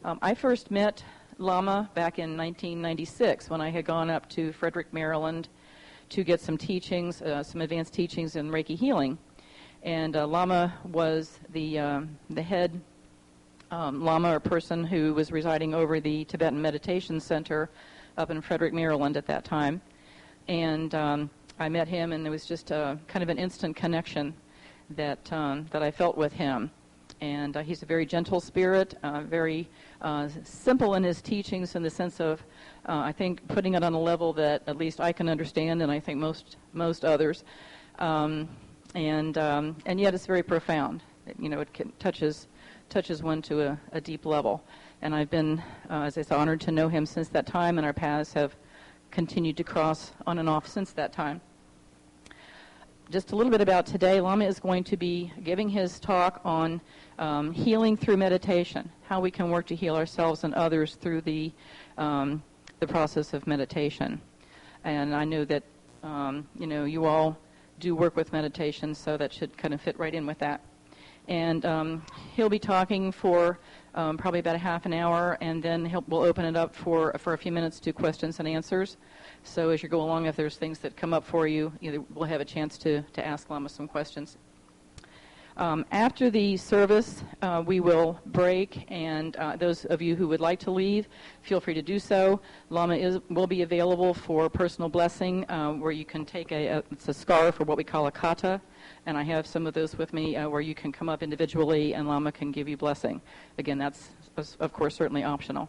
I first met Lama back in 1996 when I had gone up to Frederick, Maryland to get some teachings, some advanced teachings in Reiki healing. And Lama was the head Lama or person who was residing over the Tibetan Meditation Center up in Frederick, Maryland at that time. And I met him, and there was just kind of an instant connection that I felt with him. And he's a very gentle spirit, very simple in his teachings in the sense of, I think, putting it on a level that at least I can understand, and I think most others. And yet it's very profound. It touches one to a deep level. And I've been, as I said, honored to know him since that time, and our paths have continued to cross on and off since that time. Just a little bit about today. Lama is going to be giving his talk on healing through meditation, how we can work to heal ourselves and others through the process of meditation. And I know that you all do work with meditation, so that should kind of fit right in with that. And he'll be talking for probably about a half an hour, and then we'll open it up for a few minutes to questions and answers. So as you go along, if there's things that come up for you, we'll have a chance to ask Lama some questions. After the service, we will break, and those of you who would like to leave, feel free to do so. Lama will be available for personal blessing, where you can take it's a scarf, or what we call a kata, and I have some of those with me where you can come up individually and Lama can give you blessing. Again, that's, of course, certainly optional.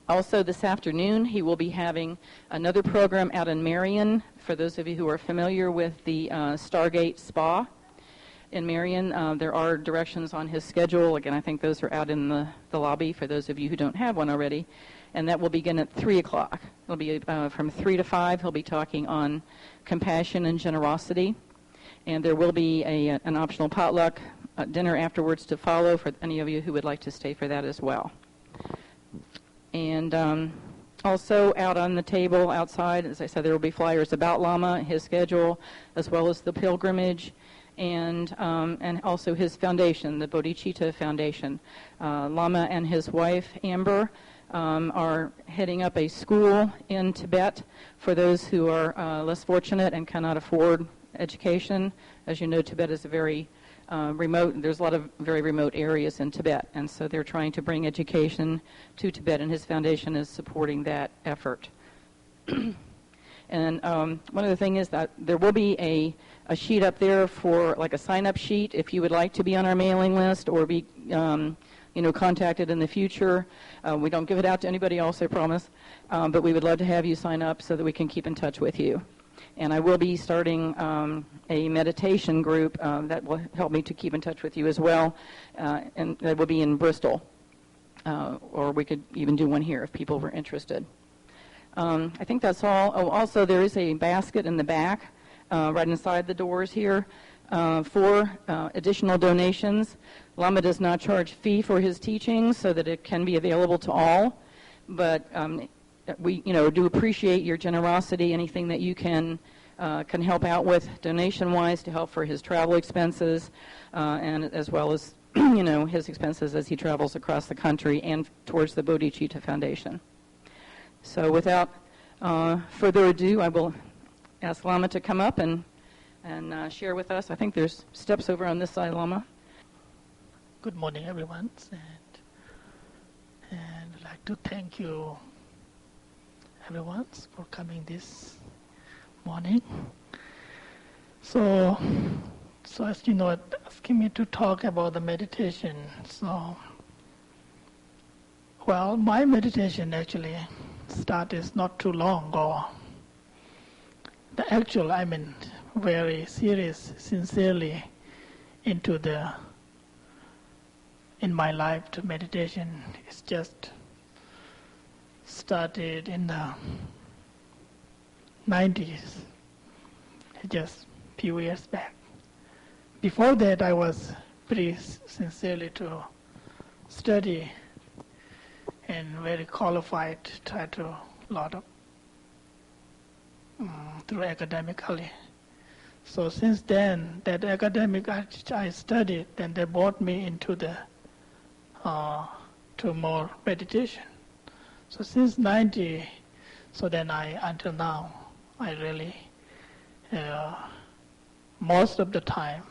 Also, this afternoon, he will be having another program out in Marion. For those of you who are familiar with the Stargate Spa in Marion, there are directions on his schedule. Again, I think those are out in the lobby for those of you who don't have one already. And that will begin at 3 o'clock. It'll be from 3 to 5. He'll be talking on compassion and generosity. And there will be an optional potluck dinner afterwards to follow for any of you who would like to stay for that as well. And also out on the table outside, as I said, there will be flyers about Lama, his schedule, as well as the pilgrimage, and also his foundation, the Bodhicitta Foundation. Lama and his wife, Amber, are heading up a school in Tibet for those who are less fortunate and cannot afford education. As you know, Tibet is a very remote. There's a lot of very remote areas in Tibet, and so they're trying to bring education to Tibet, and his foundation is supporting that effort. And one other thing is that there will be a sheet up there for like a sign-up sheet if you would like to be on our mailing list or be contacted in the future. We don't give it out to anybody else, I promise, but we would love to have you sign up so that we can keep in touch with you. And I will be starting a meditation group that will help me to keep in touch with you as well, and that will be in Bristol, or we could even do one here if people were interested. I think that's all. Oh, also there is a basket in the back right inside the doors here for additional donations. Lama does not charge fee for his teachings so that it can be available to all, but we do appreciate your generosity, anything that you can help out with donation-wise to help for his travel expenses, and as well as his expenses as he travels across the country and towards the Bodhicitta Foundation. So without further ado, I will ask Lama to come up and share with us. I think there's steps over on this side, Lama. Good morning, everyone, and I'd like to thank you, everyone, for coming this morning. So as you know, asking me to talk about the meditation. So, well, my meditation actually started not too long ago. The actual, very serious, sincerely into in my life to meditation. It's just started in the 90s, just a few years back. Before that, I was pretty sincerely to study and very qualified, try to a lot of through academically. So since then, that academic I studied, then they brought me into the to more meditation. So since 90, so then until now, I really, most of the time,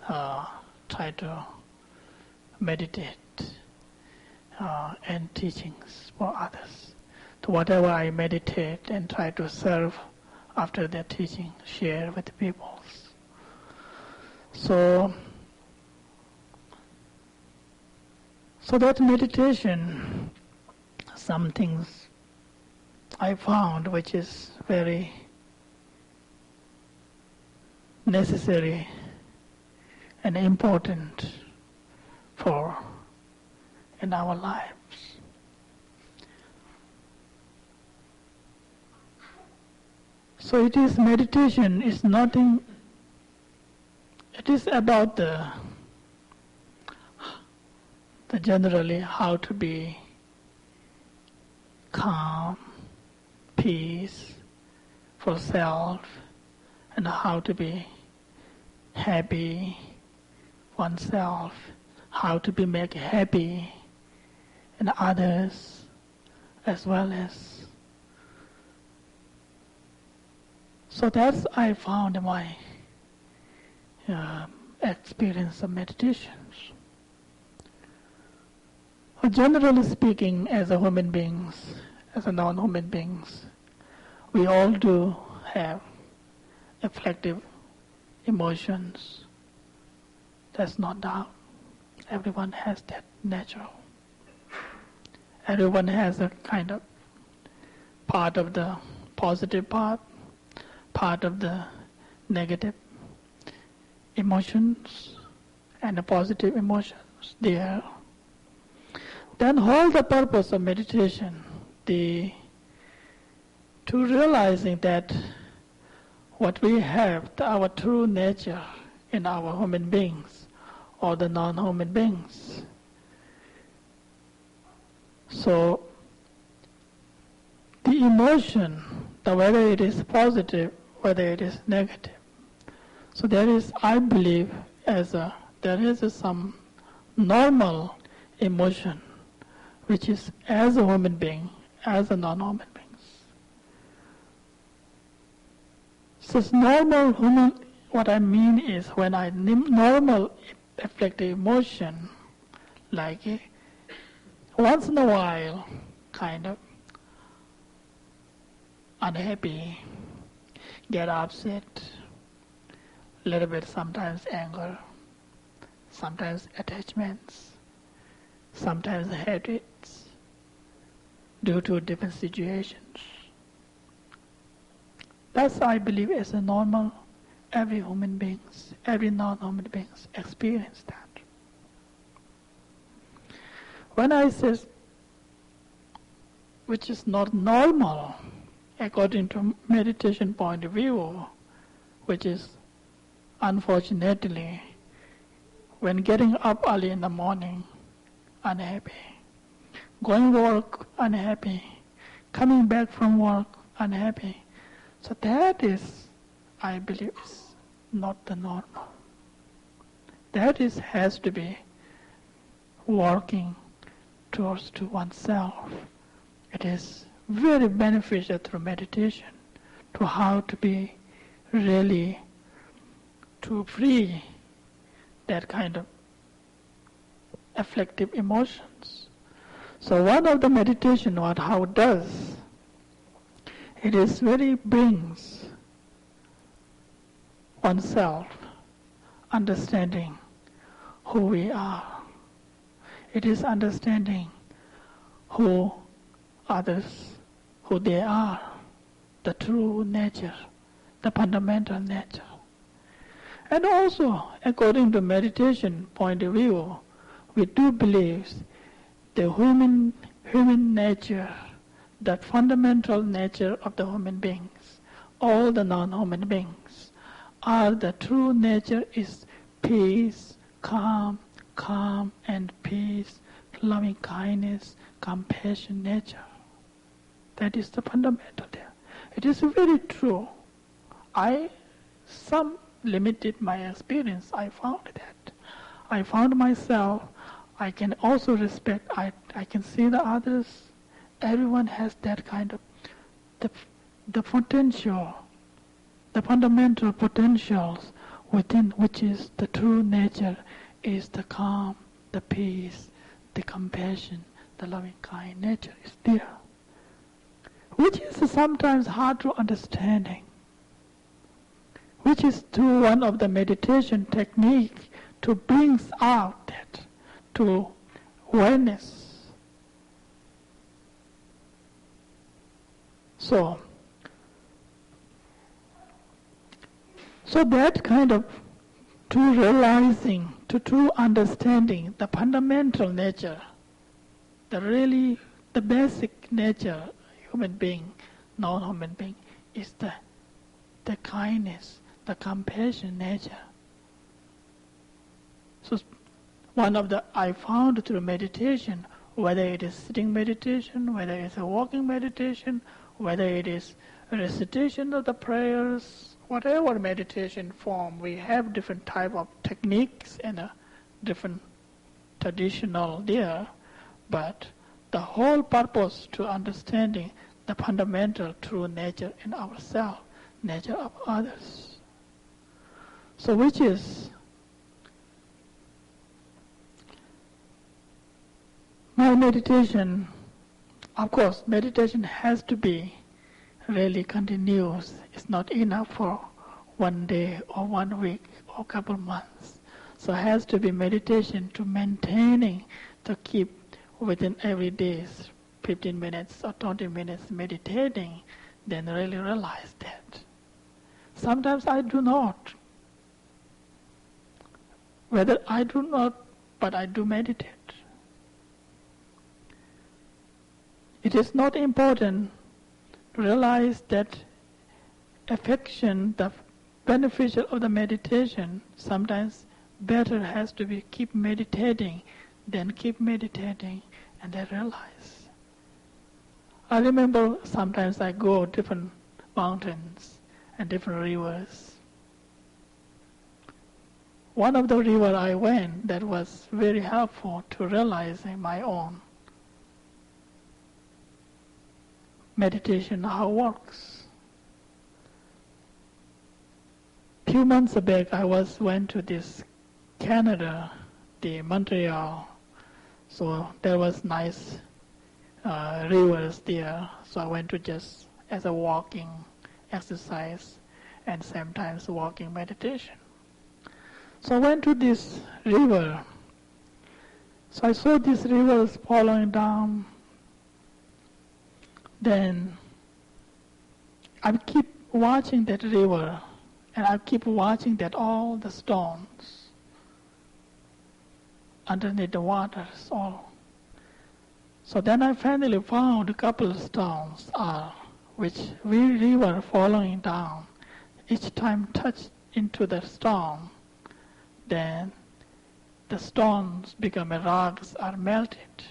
try to meditate and teachings for others. To whatever I meditate and try to serve after their teaching, share with the people. So that meditation, some things I found which is very necessary and important for in our lives. So it is meditation is nothing, it is about the generally how to be calm, peace for self, and how to be happy oneself, how to be make happy and others as well as. So that's I found in my experience of meditations. Generally speaking, as a human beings, as a non-human beings, we all do have afflictive emotions. That's no doubt. Everyone has that natural. Everyone has a kind of part of the positive part of the negative emotions and the positive emotions there. Then whole the purpose of meditation, to realizing that what we have, our true nature in our human beings or the non-human beings. So the emotion, whether it is positive, whether it is negative. So there is, I believe, there is some normal emotion, which is as a human being, as a non-human beings. So it's normal human, what I mean is when normal afflictive emotion, like once in a while, kind of unhappy, get upset, a little bit sometimes anger, sometimes attachments, sometimes hatreds, due to different situations. That's, I believe, is a normal, every human beings, every non-human beings experience that. When I say, which is not normal, according to meditation point of view, which is unfortunately, when getting up early in the morning, unhappy, going to work, unhappy, coming back from work, unhappy. So that is, I believe, is not the normal. That is, has to be working towards to oneself. It is very beneficial through meditation to how to be really to free that kind of afflictive emotions. So one of the meditation, how it does, it is very brings oneself understanding who we are. It is understanding who others, who they are, the true nature, the fundamental nature. And also, according to meditation point of view, we do believe the human nature, that fundamental nature of the human beings, all the non-human beings, are the true nature is peace, calm and peace, loving kindness, compassion nature. That is the fundamental there. It is very true. Some limited my experience, I found that. I found myself, I can also respect, I can see the others. Everyone has that kind of, the potential, the fundamental potentials within which is the true nature is the calm, the peace, the compassion, the loving kind nature is there, which is sometimes hard to understanding, which is through one of the meditation technique to bring out that, to awareness. So that kind of true realizing, to true understanding the fundamental nature, the basic nature, human being, non-human being, is the kindness, the compassion nature. So I found through meditation, whether it is sitting meditation, whether it is a walking meditation, whether it is a recitation of the prayers, whatever meditation form, we have different type of techniques and a different traditional there, but the whole purpose to understanding the fundamental true nature in ourselves, nature of others. So which is my meditation. Of course, meditation has to be really continuous. It's not enough for one day or 1 week or a couple months. So it has to be meditation to maintaining, to keep within every day 15 minutes or 20 minutes meditating, then really realize that. Sometimes I do not. Whether I do not, but I do meditate. It is not important to realize that affection, the beneficial of the meditation, sometimes better has to be keep meditating, then keep meditating, and then realize. I remember sometimes I go different mountains and different rivers. One of the river I went that was very helpful to realizing my own meditation, how it works. Few months back, I went to this Canada, the Montreal. So there was nice rivers there. So I went to just as a walking exercise and sometimes walking meditation. So I went to this river. So I saw these rivers following down. Then I keep watching that river, and I keep watching that all the stones underneath the waters all. So then I finally found a couple of stones which river following down. Each time touched into the stone, then the stones become rocks are melted.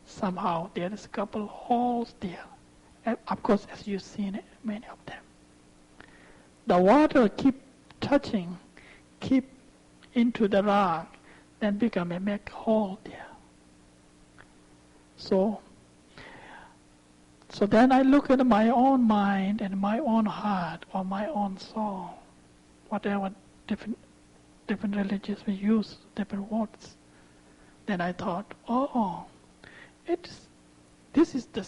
Somehow there is a couple of holes there. Of course, as you've seen many of them. The water keep touching, keep into the rock, then become a make hole there. So then I look at my own mind and my own heart or my own soul, whatever different religions we use, different words. Then I thought, this is the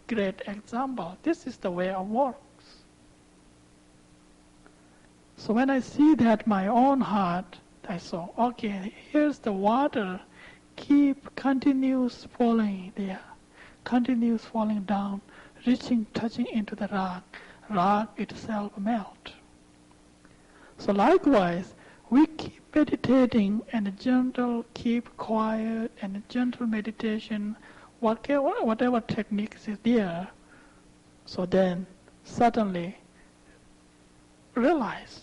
great example. This is the way it works. So when I see that my own heart, I saw, okay, here's the water, continues falling there, continues falling down, touching into the rock itself melt. So likewise, we keep meditating and keep quiet and gentle meditation, whatever techniques is there, so then suddenly realize,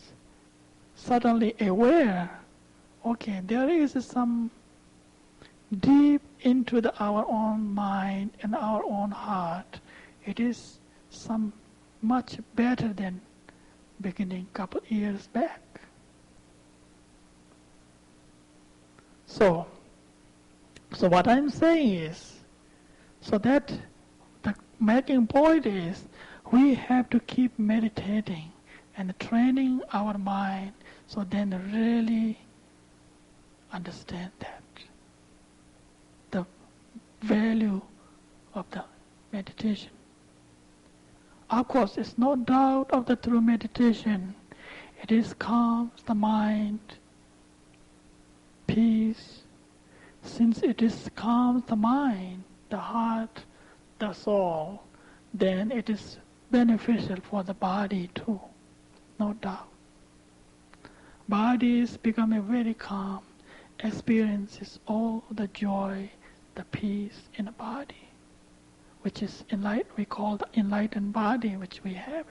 suddenly aware, okay, there is some deep into our own mind and our own heart. It is some much better than beginning couple years back. So what I'm saying is, so that the making point is, we have to keep meditating and training our mind, so then really understand that the value of the meditation. Of course, it's no doubt of the true meditation. It is calms the mind, peace. Since it is calms the mind, the heart, the soul, then it is beneficial for the body too, no doubt. Body is becoming very calm, experiences all the joy, the peace in the body, which is we call the enlightened body, which we have.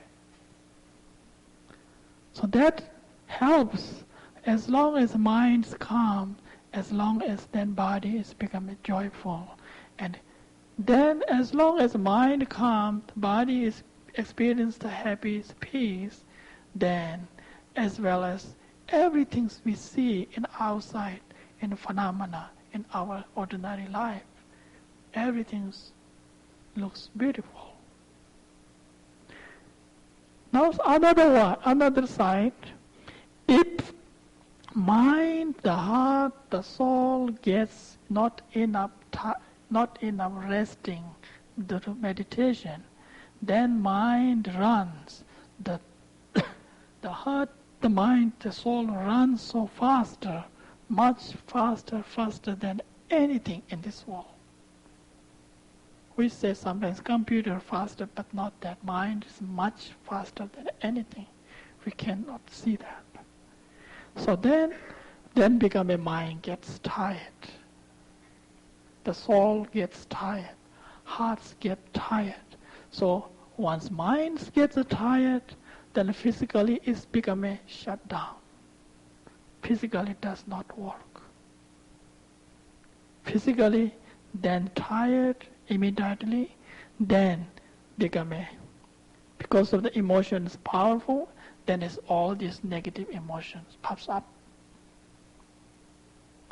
So that helps as long as mind is calm, as long as then body is becoming joyful. And then as long as mind calm, the body is experience the happiness, peace, then as well as everything we see in outside, in phenomena, in our ordinary life, everything looks beautiful. Now another side, if mind, the heart, the soul gets not enough resting, the meditation, then mind runs. The heart, the mind, the soul runs so faster, much faster than anything in this world. We say sometimes computer faster, but not that. Mind is much faster than anything. We cannot see that. So then become a mind gets tired. The soul gets tired. Hearts get tired. So once mind gets tired, then physically it's become a shutdown. Physically it does not work. Physically then tired immediately, then become because of the emotions powerful, then it's all these negative emotions pops up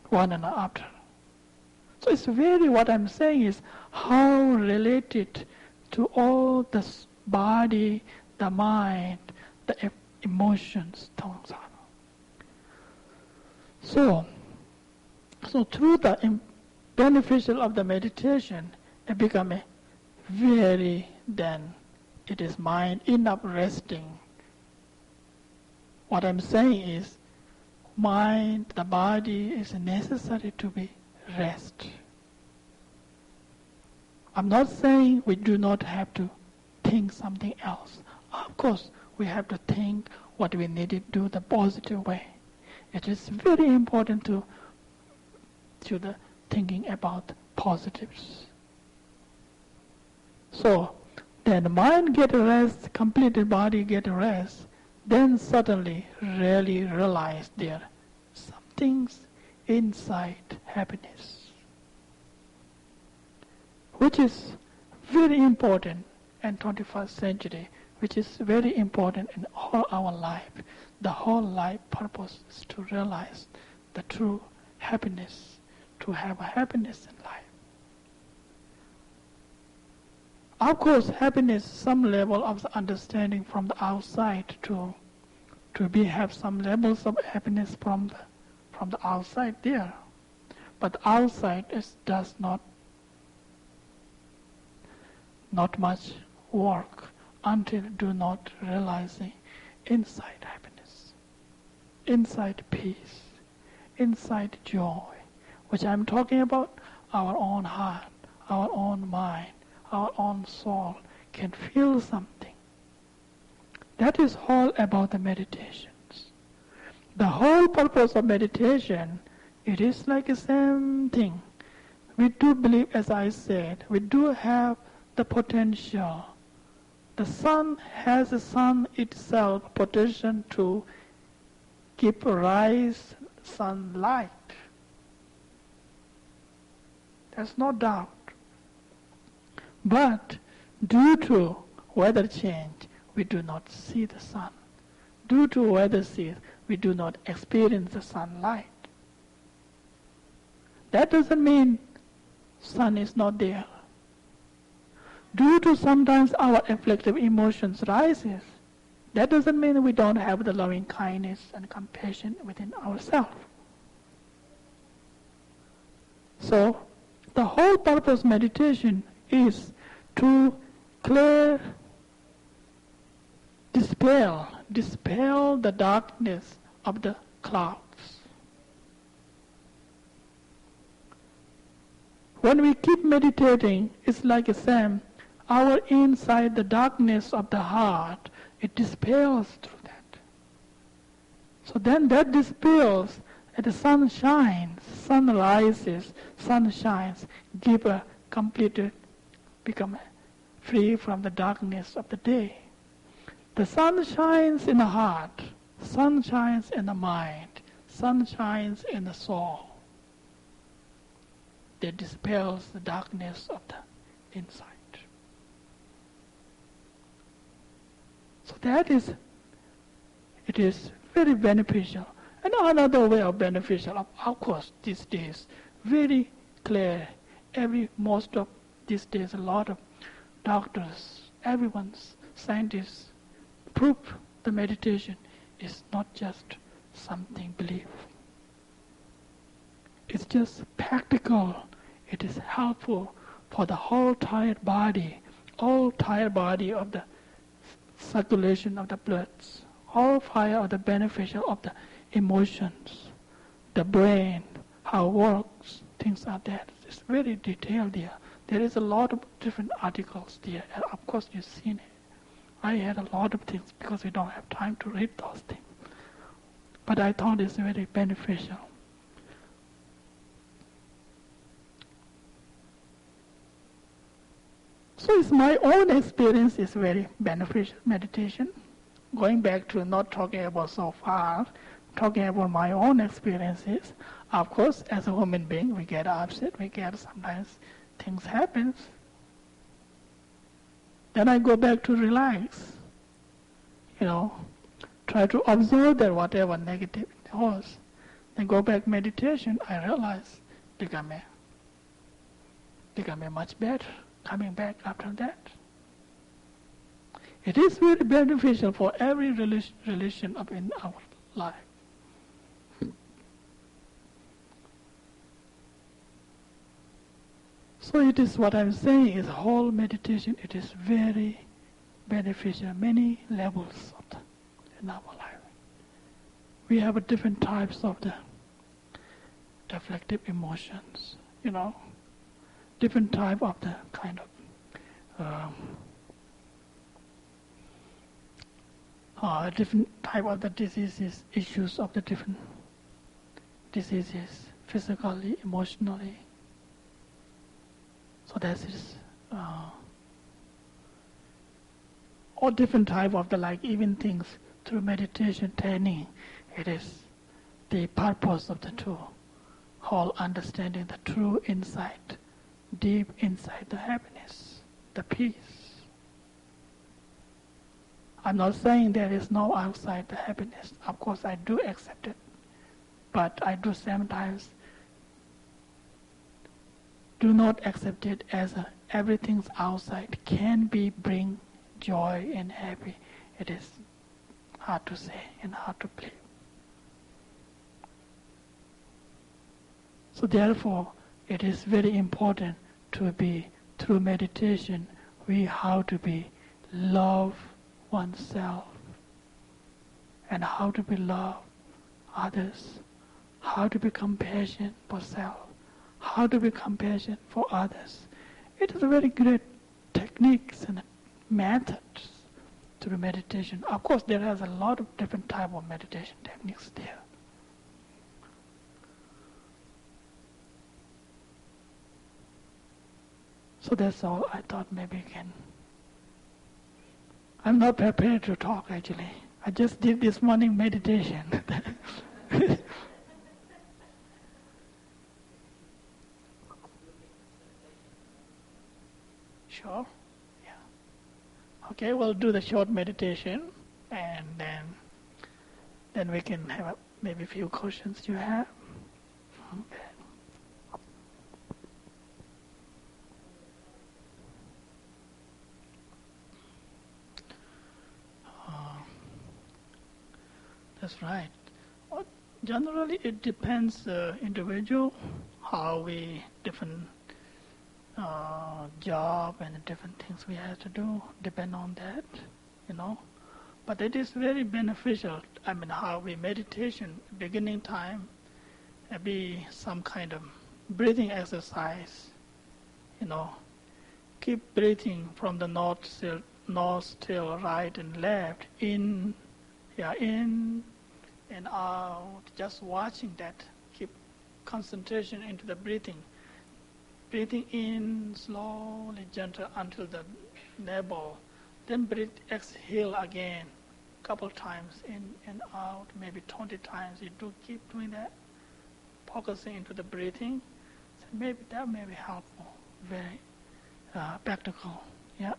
one and after. So it's really what I'm saying is how related to all the body, the mind, the emotions, thoughts are. So through the beneficial of the meditation, it become a very, then it is mind enough resting. What I'm saying is mind, the body is necessary to be rest. I'm not saying we do not have to think something else. Of course, we have to think what we need to do the positive way. It is very important to the thinking about positives. So then the mind get rest, completed body get rest, then suddenly really realize there some things inside happiness, which is very important in 21st century, which is very important in all our life. The whole life purpose is to realize the true happiness, to have a happiness in life. Of course, happiness, some level of the understanding from the outside to have some levels of happiness from the outside there. But outside does not much work until do not realizing inside happiness, inside peace, inside joy, which I'm talking about our own heart, our own mind, our own soul can feel something. That is all about the meditations. The whole purpose of meditation, it is like the same thing. We do believe, as I said, we do have the potential. The sun has the sun itself potential to keep rise sunlight. There's no doubt. But due to weather change, we do not see the sun. Due to weather change, we do not experience the sunlight. That doesn't mean sun is not there. Due to sometimes our afflictive emotions rises, that doesn't mean we don't have the loving kindness and compassion within ourselves. So, the whole purpose of meditation is to clear, dispel the darkness of the clouds. When we keep meditating, it's like a same. Our inside, the darkness of the heart, it dispels through that. So then that dispels, and the sun shines, sun rises, sun shines, give a complete, become free from the darkness of the day. The sun shines in the heart, sun shines in the mind, sun shines in the soul. That dispels the darkness of the inside. So it is very beneficial. And another way of beneficial, of course, these days, very clear. Most of these days, a lot of doctors, everyone's scientists, prove the meditation is not just something belief. It's just practical. It is helpful for the whole tired body of the circulation of the bloods, all fire of the beneficial of the emotions, the brain, how it works, things like that. It's very detailed there. There is a lot of different articles there. Of course, you've seen it. I had a lot of things because we don't have time to read those things. But I thought it's very beneficial. So it's my own experience is very beneficial meditation. Going back to not talking about so far, talking about my own experiences. Of course, as a human being, we get upset, sometimes things happen. Then I go back to relax. Try to observe that whatever negative it was. Then go back meditation, I realize become much better. Coming back after that. It is very beneficial for every relation in our life. So it is what I'm saying is whole meditation, it is very beneficial, many levels in our life. We have different types of the afflictive emotions, different type of the kind of different type of the diseases, issues of the different diseases, physically, emotionally. So that is all different type of even things through meditation training. It is the purpose of the whole understanding the true insight. Deep inside the happiness, the peace. I'm not saying there is no outside the happiness. Of course, I do accept it. But I do sometimes do not accept it as everything's outside can bring joy and happy. It is hard to say and hard to believe. So therefore, it is very important to be, through meditation, how to love oneself and how to love others, how to be compassion for self, how to be compassion for others. It is a very great techniques and methods through meditation. Of course, there is a lot of different type of meditation techniques there. So that's all I thought maybe can. I'm not prepared to talk actually. I just did this morning meditation. Sure? Yeah. Okay, we'll do the short meditation and then we can have maybe a few questions you have. Okay. That's right. Well, generally, it depends individual, how we different job and different things we have to do depend on that, you know. But it is very beneficial. I mean, how we meditation beginning time, be some kind of breathing exercise, you know. Keep breathing from the nostril right and left, in and out. Just watching that. Keep concentration into the breathing. Breathing in slowly, gentle until the navel. Then breathe, exhale again, couple times in and out, maybe 20 times. You do keep doing that, focusing into the breathing. So maybe that may be helpful, very practical. Yeah.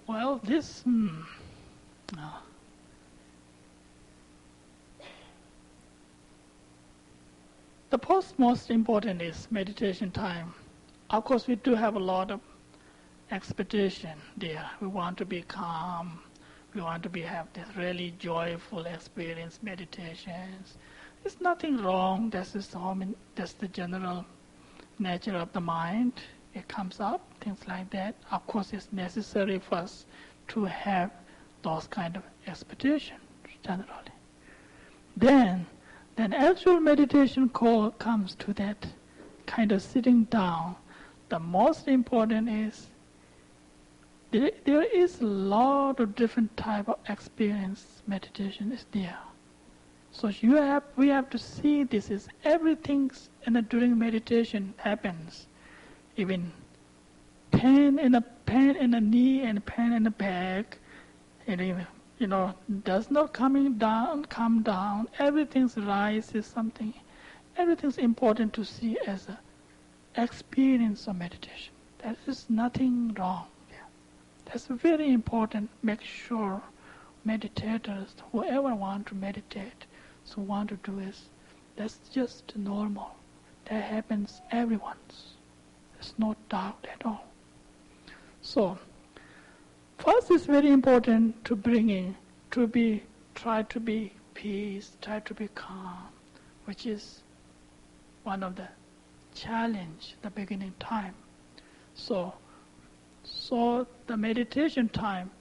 Well, this. The most important is meditation time. Of course, we do have a lot of expectation there. We want to be calm. We want to have this really joyful experience, meditations. There's nothing wrong. That's the general nature of the mind. It comes up, things like that. Of course, it's necessary for us to have those kind of expectations generally. Then actual meditation call comes to that kind of sitting down. The most important is there is a lot of different type of experience meditation is there. So we have to see this is everything during meditation happens. Even pain in the knee and pain in the back, and even, does not come down. Everything's rises something. Everything's important to see as an experience of meditation. There is nothing wrong there. That's very important. Make sure meditators, whoever want to meditate, so want to do is, that's just normal. That happens everyone's. There's no doubt at all. So, first it's very important to try to be peace, try to be calm, which is one of the challenge, the beginning time. So the meditation time,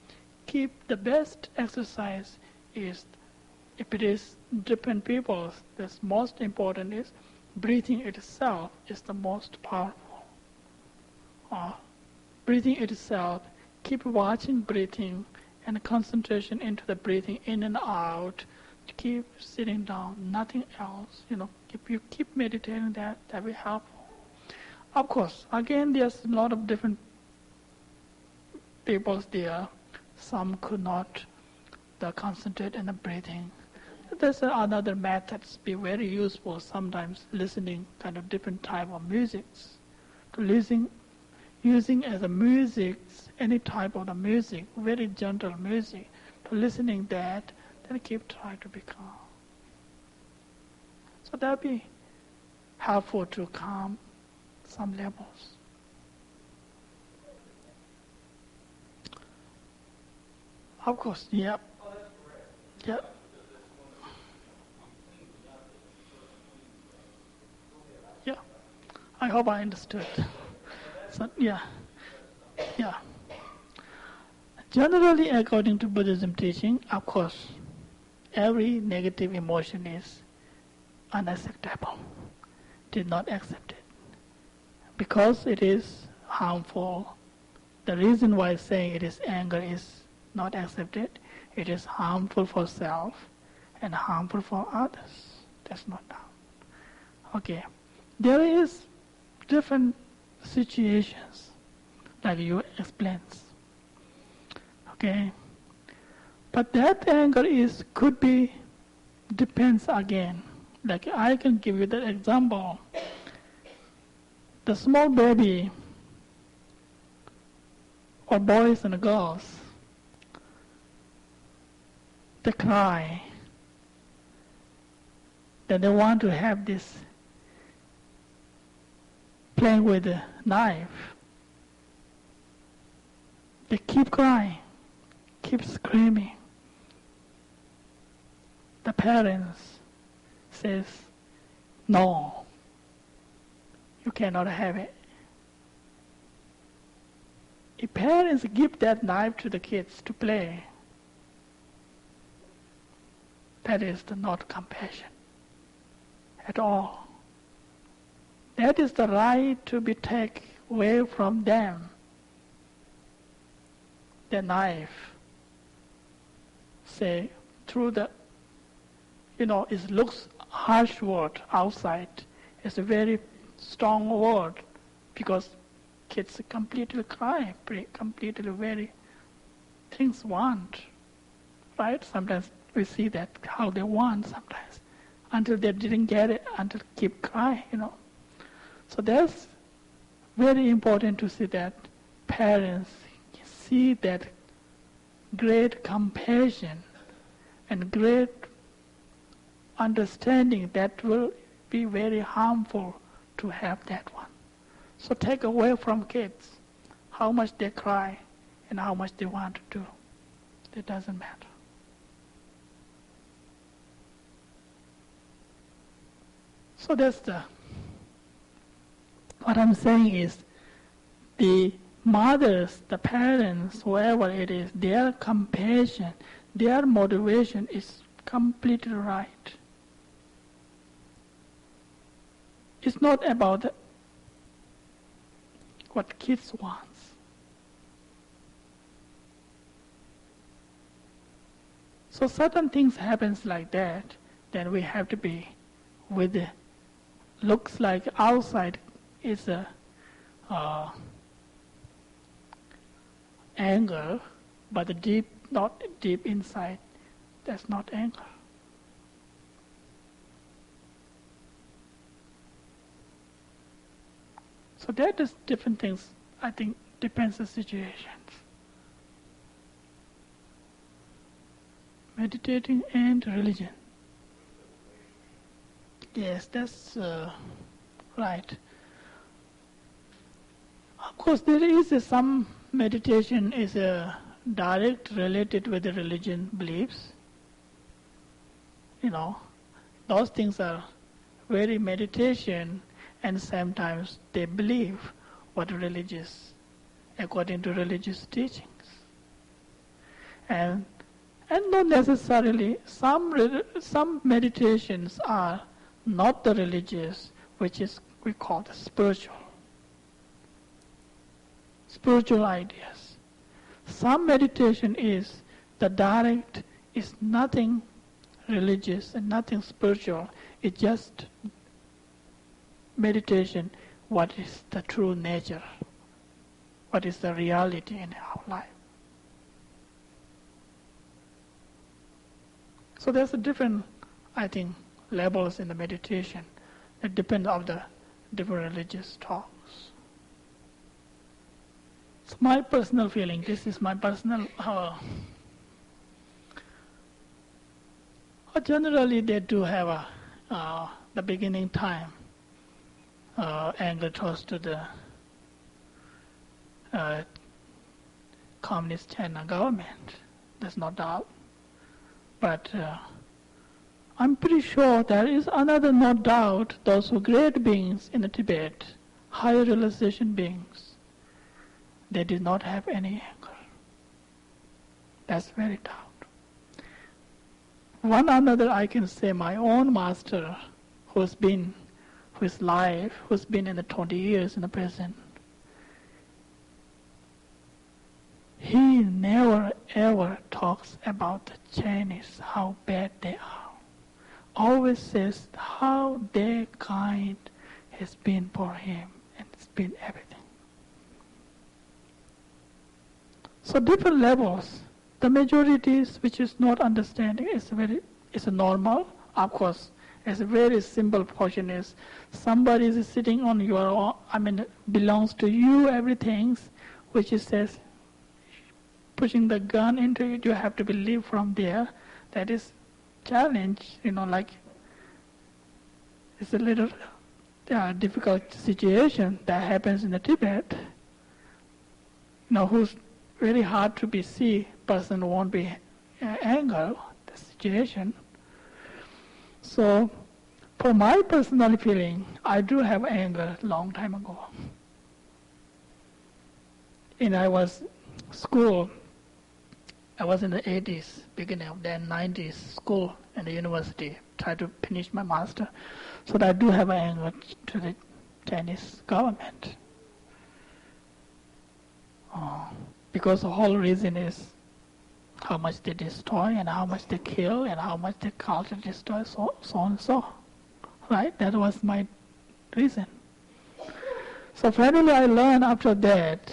keep the best exercise is, if it is different people, the most important is breathing itself is the most powerful. Breathing itself, keep watching breathing and concentration into the breathing in and out. Keep sitting down, nothing else. If you keep meditating that will be helpful. Of course, again, there's a lot of different people there. Some could not concentrate in the breathing. There's another methods be very useful. Sometimes listening kind of different type of musics, using as a music, any type of the music, very gentle music, to listening that, then keep trying to be calm. So that be helpful to calm some levels. Of course, yep. Yep. Yeah. I hope I understood. So, yeah. Generally, according to Buddhism teaching, of course, every negative emotion is unacceptable. Did not accept it. Because it is harmful. The reason why saying it is anger is not accepted, it is harmful for self and harmful for others. That's not done. Okay. There is different situations, like you explained. Okay. But that anger depends again. Like I can give you that example. The small baby, or boys and girls, they cry that they want to have this playing with a knife. They keep crying. keeps screaming. The parents says, no, you cannot have it. If parents give that knife to the kids to play, that is not compassion at all. That is the right to be taken away from them. The knife, say, through the, it looks harsh word outside. It's a very strong word because kids completely cry, completely very things want, right? Sometimes we see that how they want sometimes until they didn't get it, until keep crying, So that's very important to see that parents see that great compassion and great understanding that will be very harmful to have that one. So take away from kids how much they cry and how much they want to do. It doesn't matter. So that's what I'm saying is the mothers, the parents, whoever it is, their compassion, their motivation is completely right. It's not about what kids want. So certain things happens like that, then we have to be with the looks like outside is a anger, but the deep, not deep inside, that's not anger. So that is different things, I think, depends on situations. Meditating and religion. Yes, that's right. Of course, there is some meditation is direct related with the religion beliefs. Those things are very meditation, and sometimes they believe what religious, according to religious teachings. And not necessarily, some meditations are not the religious, which is we call the spiritual ideas. Some meditation is the direct, is nothing religious and nothing spiritual. It's just meditation, what is the true nature, what is the reality in our life. So there's a different, I think, levels in the meditation that depend on the different religious talks. So my personal feeling, this is my personal, generally they do have the beginning time anger towards to the communist China government. There's no doubt. But I'm pretty sure there is another no doubt, those who great beings in the Tibet, higher realization beings, they did not have any anger. That's very doubt. One another I can say my own master who's been in the 20 years in the prison, he never ever talks about the Chinese, how bad they are. Always says how their kind has been for him, and it's been everything. So different levels. The majorities which is not understanding is a normal. Of course, as a very simple portion is somebody is sitting on your own, belongs to you, everything, which is says pushing the gun into it, you have to believe from there. That is challenge, like it's a little difficult situation that happens in the Tibet. Who's very hard to be see person won't be anger the situation. So for my personal feeling, I do have anger long time ago. And I was school, I was in the 80s, beginning of the 90s, school and the university, tried to finish my master. So I do have anger to the Chinese government. Because the whole reason is how much they destroy and how much they kill and how much the culture destroy, so on and so. Right? That was my reason. So finally I learned after that,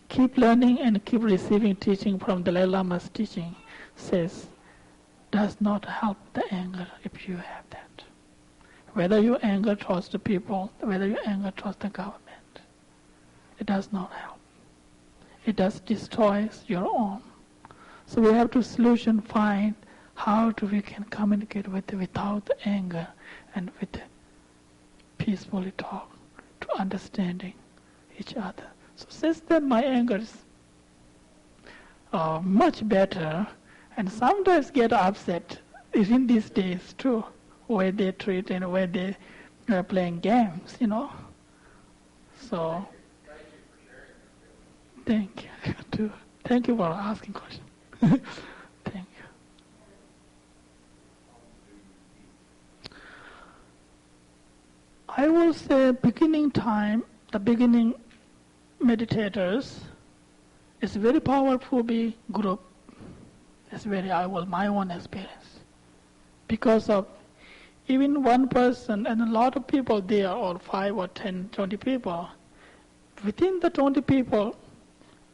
keep learning and keep receiving teaching from Dalai Lama's teaching says, does not help the anger if you have that. Whether you anger towards the people, whether you anger towards the government, it does not help. It just destroys your own. So we have to find how we can communicate without anger and with peacefully talk to understanding each other. So since then my anger is much better, and sometimes get upset in these days too, where they treat and where they are playing games, So thank you. Thank you for asking questions. Thank you. I will say beginning meditators is very powerful big group. It's my own experience. Because of even one person and a lot of people there, or 5 or 10, 20 people, within the 20 people,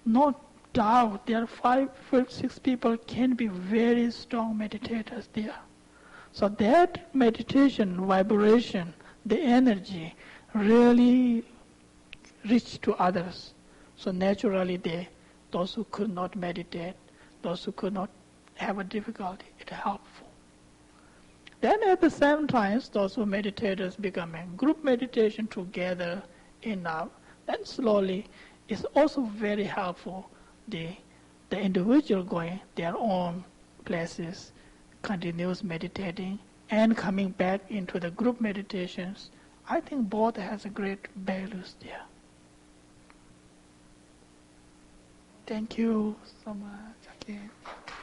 no doubt there are 5, 6 people can be very strong meditators there. So that meditation, vibration, the energy really reach to others. So naturally those who could not meditate, those who could not have a difficulty, it's helpful. Then at the same time, those who meditators becoming group meditation together enough, then slowly it's also very helpful. The individual going their own places, continues meditating and coming back into the group meditations. I think both has a great values there. Thank you so much again.